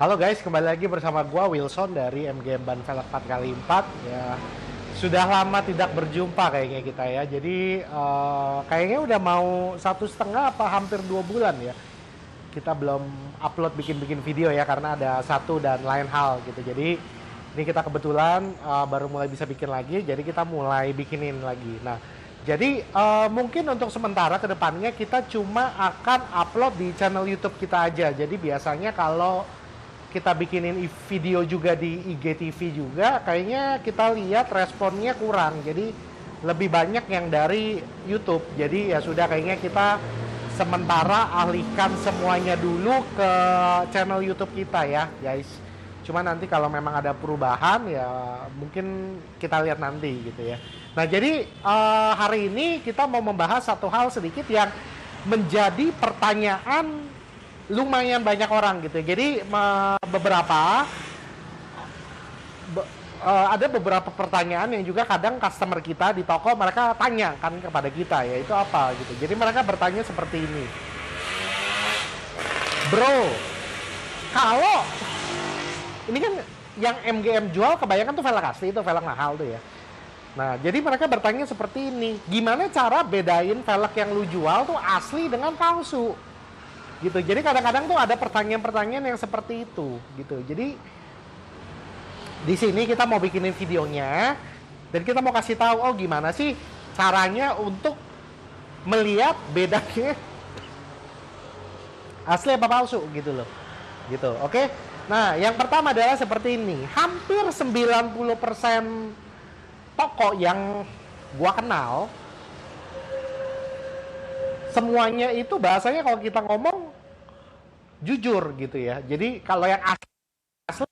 Halo guys, kembali lagi bersama gua Wilson dari MGM Ban Velg 4x4 ya. Sudah lama tidak berjumpa kayaknya kita ya. Jadi kayaknya udah mau 1,5 apa hampir 2 bulan ya. Kita belum upload bikin-bikin video ya karena ada satu dan lain hal gitu. Jadi ini kita kebetulan baru mulai bisa bikin lagi. Jadi kita mulai bikinin lagi. Nah, jadi mungkin untuk sementara kedepannya kita cuma akan upload di channel YouTube kita aja. Jadi biasanya kalau kita bikinin video juga di IGTV juga, kayaknya kita lihat responnya kurang. Jadi lebih banyak yang dari YouTube. Jadi ya sudah, kayaknya kita sementara alihkan semuanya dulu ke channel YouTube kita ya guys. Cuma nanti kalau memang ada perubahan ya mungkin kita lihat nanti gitu ya. Nah jadi hari ini kita mau membahas satu hal sedikit yang menjadi pertanyaan lumayan banyak orang gitu. Jadi ada beberapa pertanyaan yang juga kadang customer kita di toko mereka tanya kan kepada kita, yaitu apa gitu. Jadi mereka bertanya seperti ini. Bro, kalau ini kan yang MGM jual kebanyakan tuh velg asli, itu velg mahal tuh ya. Nah, jadi mereka bertanya seperti ini. Gimana cara bedain velg yang lu jual tuh asli dengan palsu? Gitu. Jadi kadang-kadang tuh ada pertanyaan-pertanyaan yang seperti itu gitu. Jadi di sini kita mau bikinin videonya dan kita mau kasih tahu gimana sih caranya untuk melihat bedanya asli apa palsu gitu loh. Gitu. Oke. Nah, yang pertama adalah seperti ini. Hampir 90% toko yang gua kenal semuanya itu bahasanya kalau kita ngomong jujur gitu ya. Jadi kalau yang asli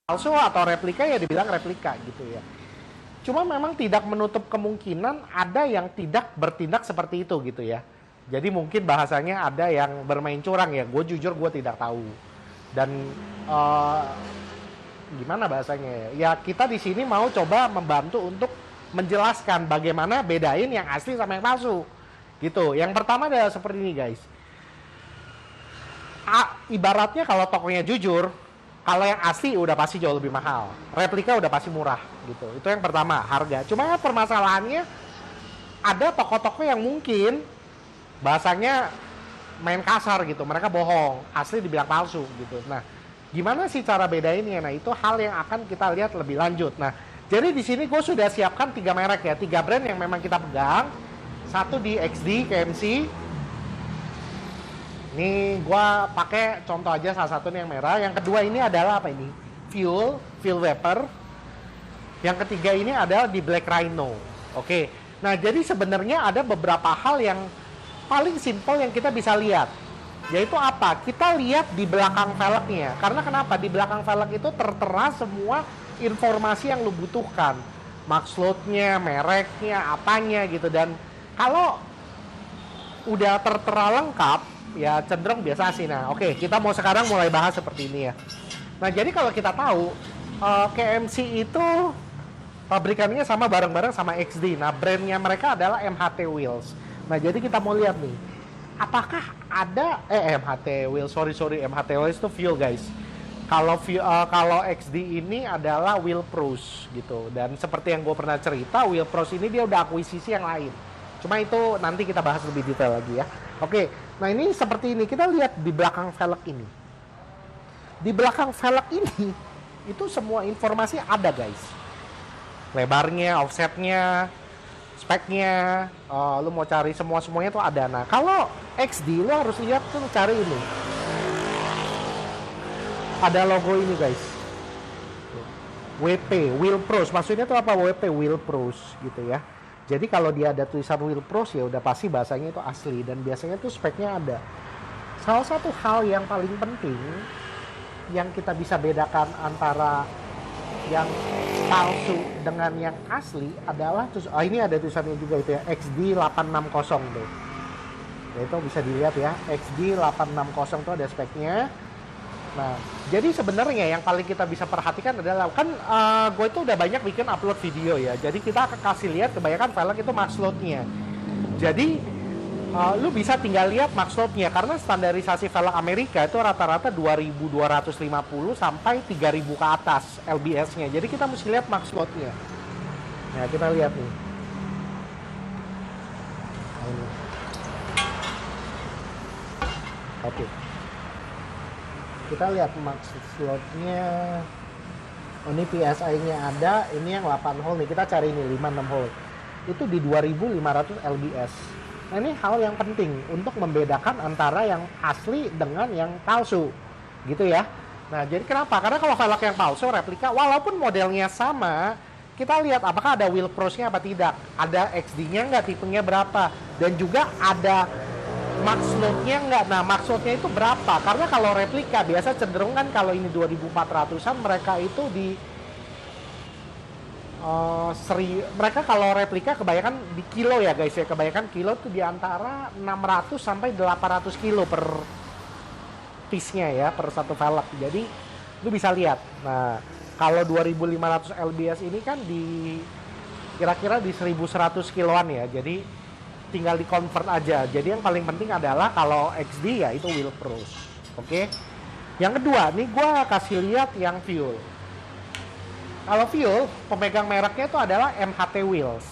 palsu atau replika ya dibilang replika gitu ya. Cuma memang tidak menutup kemungkinan ada yang tidak bertindak seperti itu gitu ya. Jadi mungkin bahasanya ada yang bermain curang ya. Gue jujur gue tidak tahu. Dan gimana bahasanya ya? Ya kita di sini mau coba membantu untuk menjelaskan bagaimana bedain yang asli sama yang palsu. Gitu. Yang pertama adalah seperti ini guys. Ibaratnya kalau tokonya jujur, kalau yang asli udah pasti jauh lebih mahal. Replika udah pasti murah gitu. Itu yang pertama, harga. Cuma permasalahannya ada toko-toko yang mungkin bahasanya main kasar gitu. Mereka bohong, asli dibilang palsu gitu. Nah, gimana sih cara bedainnya? Nah, itu hal yang akan kita lihat lebih lanjut. Nah, jadi di sini gue sudah siapkan 3 merek ya, 3 brand yang memang kita pegang. Satu di XD, KMC. Ini gue pakai contoh aja salah satu yang merah. Yang kedua ini adalah apa ini? Fuel Vapor. Yang ketiga ini adalah di Black Rhino. Oke. Nah, jadi sebenarnya ada beberapa hal yang paling simpel yang kita bisa lihat. Yaitu apa? Kita lihat di belakang velgnya. Karena kenapa? Di belakang velg itu tertera semua informasi yang lu butuhkan. Max load-nya, mereknya, apanya gitu. Dan kalau udah tertera lengkap, ya cenderung biasa sih. Nah, oke, kita mau sekarang mulai bahas seperti ini ya. Nah, jadi kalau kita tahu KMC itu pabrikannya sama bareng-bareng sama XD. Nah, brandnya mereka adalah MHT Wheels. Nah, jadi kita mau lihat nih, apakah ada MHT Wheels, sorry MHT Wheels itu fuel guys. Kalau XD ini adalah Wheel Pros gitu. Dan seperti yang gue pernah cerita, Wheel Pros ini dia udah akuisisi yang lain. Cuma itu nanti kita bahas lebih detail lagi ya. Oke, nah ini seperti ini. Kita lihat di belakang velg ini. Di belakang velg ini, itu semua informasi ada guys. Lebarnya, offsetnya, speknya, lu mau cari semuanya tuh ada. Nah, kalau XD lu harus lihat tuh cari ini. Ada logo ini guys. WP, Wheel Pros. Maksudnya tuh apa WP? Wheel Pros gitu ya. Jadi kalau dia ada tulisan Wheel Pros ya udah pasti bahasanya itu asli dan biasanya tuh speknya ada. Salah satu hal yang paling penting yang kita bisa bedakan antara yang palsu dengan yang asli adalah ini ada tulisannya juga itu ya, XD 860 tuh. Ya, itu bisa dilihat ya, XD 860 tuh ada speknya. Nah, jadi sebenarnya yang paling kita bisa perhatikan adalah kan gue itu udah banyak bikin upload video ya. Jadi kita akan kasih lihat kebanyakan velg itu max load-nya. Jadi lu bisa tinggal lihat max loadnya, karena standarisasi velg Amerika itu rata-rata 2250 sampai 3000 ke atas LBS-nya. Jadi kita mesti lihat max loadnya. Nah, kita lihat nih. Oke. Kita lihat max loadnya. Oh, ini PSI-nya ada, ini yang 8 hole nih. Kita cari ini 5-6 hole. Itu di 2500 LBS. Nah, ini hal yang penting untuk membedakan antara yang asli dengan yang palsu. Gitu ya. Nah, jadi kenapa? Karena kalau velg yang palsu, replika, walaupun modelnya sama, kita lihat apakah ada wheel cross-nya apa tidak. Ada XD-nya nggak, tipenya berapa. Dan juga ada max load-nya nggak. Nah, max load-nya itu berapa? Karena kalau replika, biasa cenderung kan kalau ini 2400-an, mereka itu di mereka kalau replika kebanyakan di kilo ya guys ya, kebanyakan kilo tuh di antara 600 sampai 800 kilo per piece-nya ya, per satu velg. Jadi lu bisa lihat. Nah, kalau 2500 LBS ini kan di kira-kira di 1100 kiloan ya. Jadi tinggal di convert aja. Jadi yang paling penting adalah kalau XD ya itu wheel cross. Oke. Yang kedua, nih gua kasih lihat yang fuel. Kalau fuel, pemegang mereknya itu adalah MHT Wheels.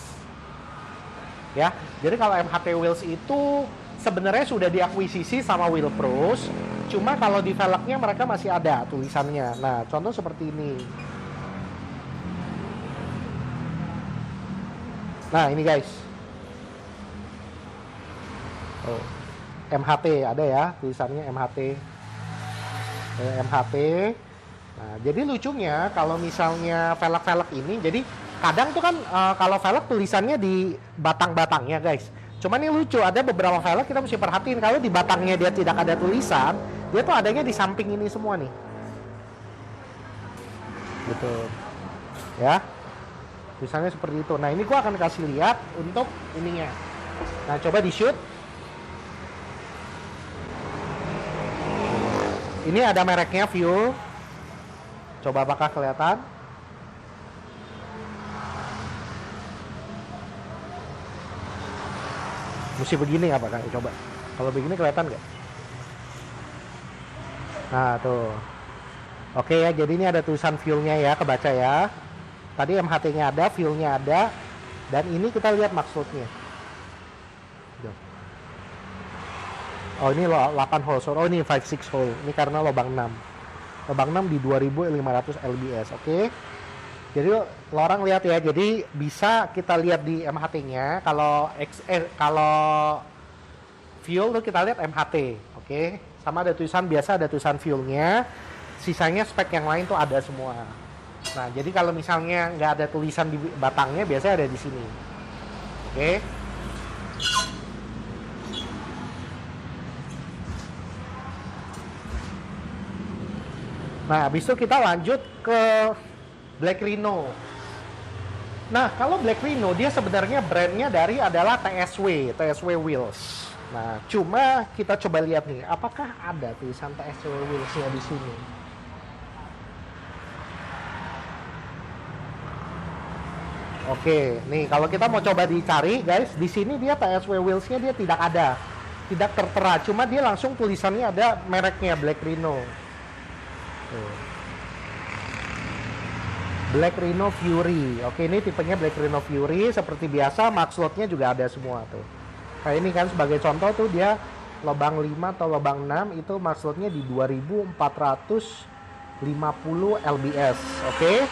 Ya, jadi kalau MHT Wheels itu sebenarnya sudah diakuisisi sama Wheel Pros, cuma kalau di velgnya mereka masih ada tulisannya. Nah, contoh seperti ini. Nah, ini guys. Oh, MHT ada ya, tulisannya MHT. MHT. Nah, jadi lucunya kalau misalnya velg-velg ini, jadi kadang tuh kan kalau velg tulisannya di batang-batangnya guys. Cuman ini lucu, ada beberapa velg kita mesti perhatiin kalau di batangnya dia tidak ada tulisan, dia tuh adanya di samping ini semua nih. Gitu. Ya. Tulisannya seperti itu. Nah, ini gua akan kasih lihat untuk ininya. Nah, coba di shoot. Ini ada mereknya Fuel. Coba apakah kelihatan? Mesti begini apakah? Coba. Kalau begini kelihatan nggak? Nah, tuh. Oke ya, jadi ini ada tulisan fuelnya ya, kebaca ya. Tadi MHT-nya ada, fuelnya ada. Dan ini kita lihat maksudnya. Oh, ini 8 hole. Oh, ini 5-6 hole. Ini karena lubang 6. Lubang 6 di 2500 LBS, oke. Jadi lo orang lihat ya, jadi bisa kita lihat di MHT-nya. Kalau kalau fuel tuh kita lihat MHT, oke. Sama ada tulisan biasa, ada tulisan fuelnya. Sisanya spek yang lain tuh ada semua. Nah, jadi kalau misalnya nggak ada tulisan di batangnya, biasanya ada di sini, oke. Nah, habis itu kita lanjut ke Black Rhino. Nah, kalau Black Rhino dia sebenarnya brandnya dari adalah TSW Wheels. Nah, cuma kita coba lihat nih, apakah ada tulisan TSW Wheels-nya di sini? Oke, nih kalau kita mau coba dicari, guys, di sini dia TSW Wheels-nya dia tidak ada, tidak tertera. Cuma dia langsung tulisannya ada mereknya Black Rhino. Black Rhino Fury. Oke, ini tipenya Black Rhino Fury. Seperti biasa, max load-nya juga ada semua tuh. Nah, ini kan sebagai contoh tuh dia lubang 5 atau lubang 6 itu max load-nya di 2450 LBS. Oke.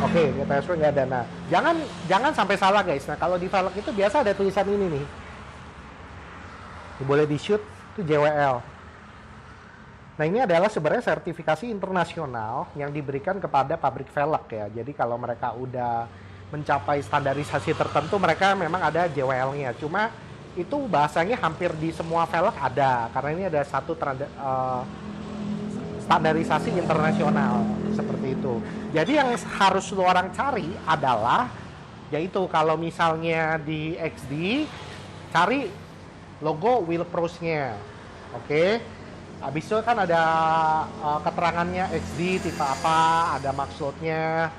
Oke, TSW nggak ada. Nah, jangan sampai salah guys. Nah, kalau di velg itu biasa ada tulisan ini nih. Boleh di shoot itu JWL. Nah, ini adalah sebenarnya sertifikasi internasional yang diberikan kepada pabrik velg ya. Jadi kalau mereka udah mencapai standarisasi tertentu, mereka memang ada JWL-nya. Cuma itu bahasanya hampir di semua velg ada, karena ini ada satu standarisasi internasional seperti itu. Jadi yang harus lo orang cari adalah, yaitu kalau misalnya di XD cari logo Wheel Pros-nya. Oke. Habis itu kan ada keterangannya XD tipe apa, ada maksudnya,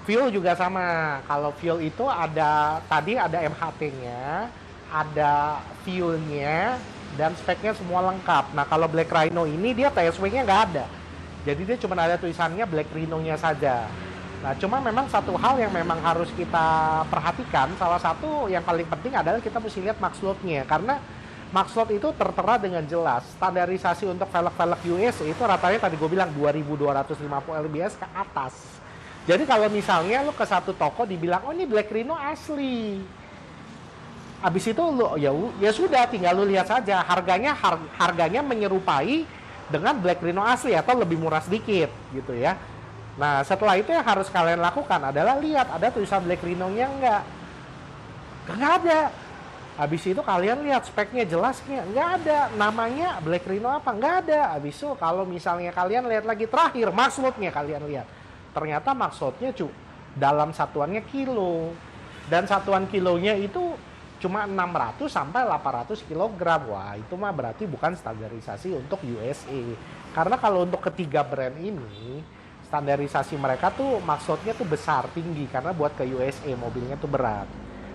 Fuel juga sama. Kalau fuel itu ada, tadi ada MHT-nya, ada fuelnya, dan speknya semua lengkap. Nah kalau Black Rhino ini dia TSW-nya nggak ada. Jadi dia cuma ada tulisannya Black Rhino-nya saja. Nah cuma memang satu hal yang memang harus kita perhatikan, salah satu yang paling penting adalah kita mesti lihat max load-nya. Karena max load itu tertera dengan jelas. Standarisasi untuk velg-velg US itu ratanya tadi gue bilang 2250 lbs ke atas. Jadi kalau misalnya lu ke satu toko dibilang, oh ini Black Rhino asli. Habis itu lu ya sudah tinggal lu lihat saja harganya menyerupai dengan Black Rhino asli atau lebih murah sedikit gitu ya. Nah, setelah itu yang harus kalian lakukan adalah lihat ada tulisan Black Rhino-nya enggak. Enggak ada. Habis itu kalian lihat speknya jelasnya, enggak ada. Namanya Black Rhino apa? Enggak ada. Habis itu kalau misalnya kalian lihat lagi terakhir max load-nya kalian lihat. Ternyata maksudnya dalam satuannya kilo. Dan satuan kilonya itu cuma 600 sampai 800 kg. Wah, itu mah berarti bukan standarisasi untuk USA. Karena kalau untuk ketiga brand ini, standarisasi mereka tuh maksudnya tuh besar, tinggi. Karena buat ke USA mobilnya tuh berat.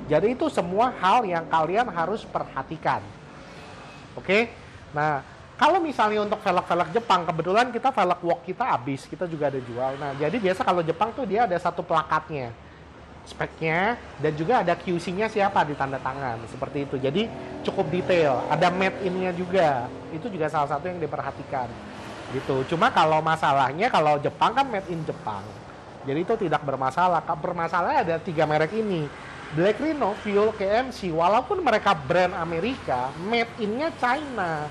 Jadi itu semua hal yang kalian harus perhatikan. Oke? Nah, kalau misalnya untuk velg-velg Jepang, kebetulan kita velg wok kita habis, kita juga ada jual. Nah, jadi biasa kalau Jepang tuh dia ada satu plakatnya, speknya, dan juga ada QC-nya siapa di tanda tangan, seperti itu. Jadi cukup detail, ada made in-nya juga, itu juga salah satu yang diperhatikan. Gitu. Cuma kalau masalahnya, kalau Jepang kan made in Jepang, jadi itu tidak bermasalah. Bermasalahnya ada 3 merek ini, Black Rhino, Fuel, KMC, walaupun mereka brand Amerika, made in-nya China.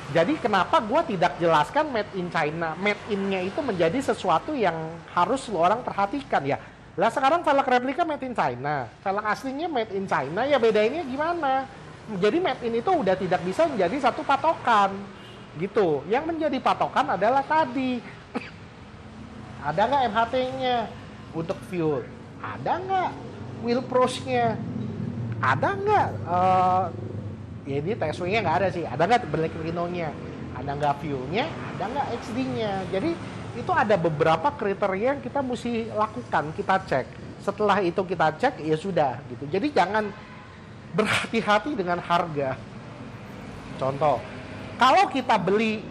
Jadi kenapa gue tidak jelaskan made in China? Made in-nya itu menjadi sesuatu yang harus lo orang perhatikan ya. Lah sekarang velg replika made in China, velg aslinya made in China, ya bedainnya gimana? Jadi made in itu udah tidak bisa menjadi satu patokan, gitu. Yang menjadi patokan adalah tadi, ada nggak MHT-nya untuk fuel? Ada nggak wheel pros-nya? Ada nggak? Ya ini TSW-nya nggak ada sih. Ada nggak Black Rhino-nya? Ada nggak fuel-nya? Ada nggak XD-nya? Jadi itu ada beberapa kriteria yang kita mesti lakukan, kita cek. Setelah itu kita cek, ya sudah gitu. Jadi jangan berhati-hati dengan harga. Contoh, kalau kita beli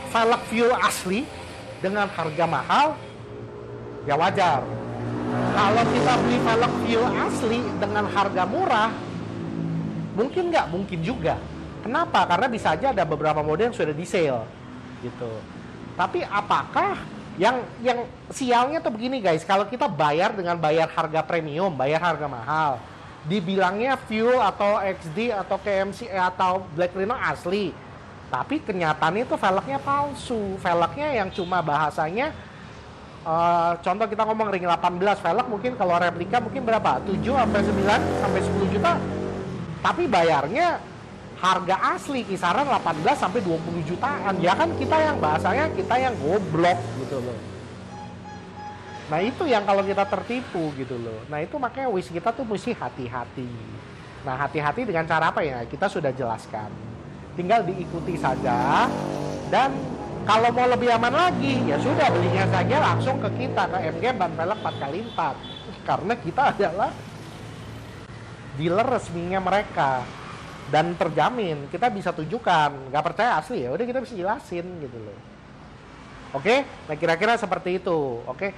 velg fuel asli dengan harga mahal, ya wajar. Kalau kita beli velg fuel asli dengan harga murah, mungkin nggak? Mungkin juga. Kenapa? Karena bisa aja ada beberapa model yang sudah di sale gitu. Tapi apakah yang sialnya tuh begini guys, kalau kita bayar dengan bayar harga premium, bayar harga mahal, dibilangnya fuel atau XD atau KMC atau Black Rhino asli, tapi kenyataannya itu velgnya palsu. Velgnya yang cuma bahasanya contoh kita ngomong ring 18 velg, mungkin kalau replika mungkin berapa? 7 sampai 9 sampai 10 juta. Tapi bayarnya harga asli kisaran 18 sampai 20 jutaan. Ya kan kita yang bahasanya kita yang goblok gitu loh. Nah itu yang kalau kita tertipu gitu loh. Nah itu makanya wish kita tuh mesti hati-hati. Nah hati-hati dengan cara apa ya? Kita sudah jelaskan. Tinggal diikuti saja. Dan kalau mau lebih aman lagi, ya sudah belinya saja langsung ke kita, ke MG Ban Pelek 4x4. Karena kita adalah dealer resminya mereka. Dan terjamin, kita bisa tunjukkan. Nggak percaya asli, ya udah kita bisa jelasin gitu loh. Oke? Nah kira-kira seperti itu. Oke?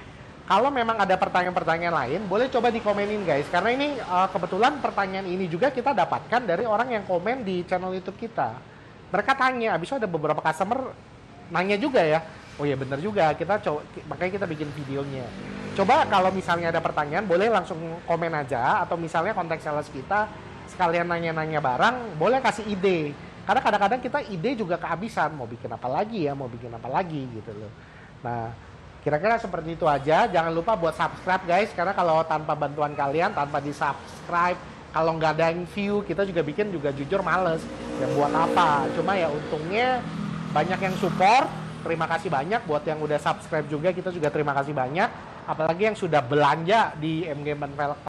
Kalau memang ada pertanyaan-pertanyaan lain, boleh coba dikomenin guys. Karena ini kebetulan pertanyaan ini juga kita dapatkan dari orang yang komen di channel YouTube kita. Mereka tanya, abis itu ada beberapa customer nanya juga ya. Oh iya bener juga, makanya kita bikin videonya. Coba kalau misalnya ada pertanyaan, boleh langsung komen aja. Atau misalnya kontak sales kita, sekalian nanya-nanya barang, boleh kasih ide. Karena kadang-kadang kita ide juga kehabisan. Mau bikin apa lagi ya, mau bikin apa lagi gitu loh. Nah, kira-kira seperti itu aja. Jangan lupa buat subscribe guys. Karena kalau tanpa bantuan kalian, tanpa di subscribe, kalau nggak ada yang view, kita juga bikin juga jujur males. Ya buat apa? Cuma ya untungnya banyak yang support. Terima kasih banyak buat yang udah subscribe juga. Kita juga terima kasih banyak. Apalagi yang sudah belanja di MG Ban Pelek